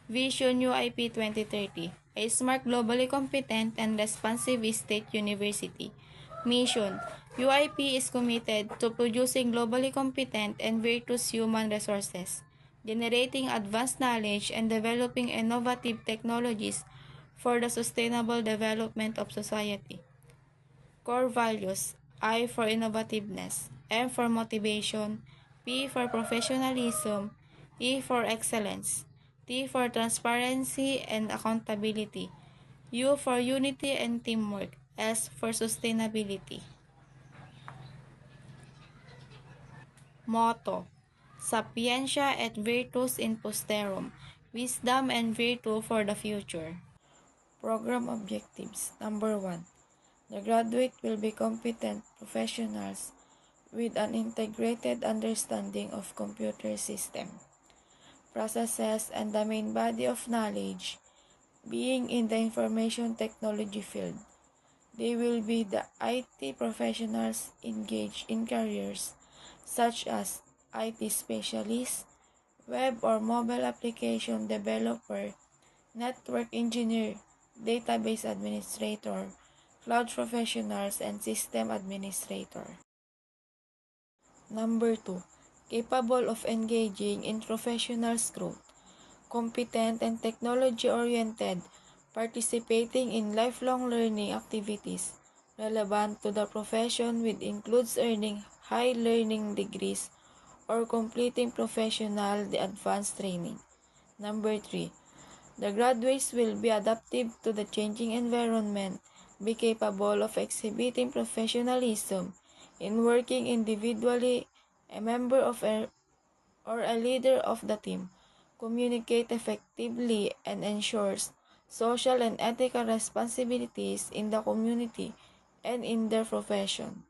Vision UIP 2030, a smart, globally competent, and responsive state university. Mission: UIP is committed to producing globally competent and virtuous human resources, generating advanced knowledge, and developing innovative technologies for the sustainable development of society. Core values: I for innovativeness, M for motivation, P for professionalism, E for excellence, T for transparency and accountability, U for unity and teamwork, S for sustainability. Motto: Sapientia et virtus in posterum, wisdom and virtue for the future. Program objectives. Number 1. The graduate will be competent professionals with an integrated understanding of computer system, processes, and the main body of knowledge being in the information technology field. They will be the IT professionals engaged in careers such as IT specialist, web or mobile application developer, network engineer, database administrator, cloud professionals, and system administrator. Number 2. Capable of engaging in professional growth, competent and technology-oriented, participating in lifelong learning activities relevant to the profession, which includes earning high learning degrees or completing professional advanced training. Number 3. The graduates will be adaptive to the changing environment, be capable of exhibiting professionalism in working individually, a member of or a leader of the team, communicate effectively, and ensures social and ethical responsibilities in the community and in their profession.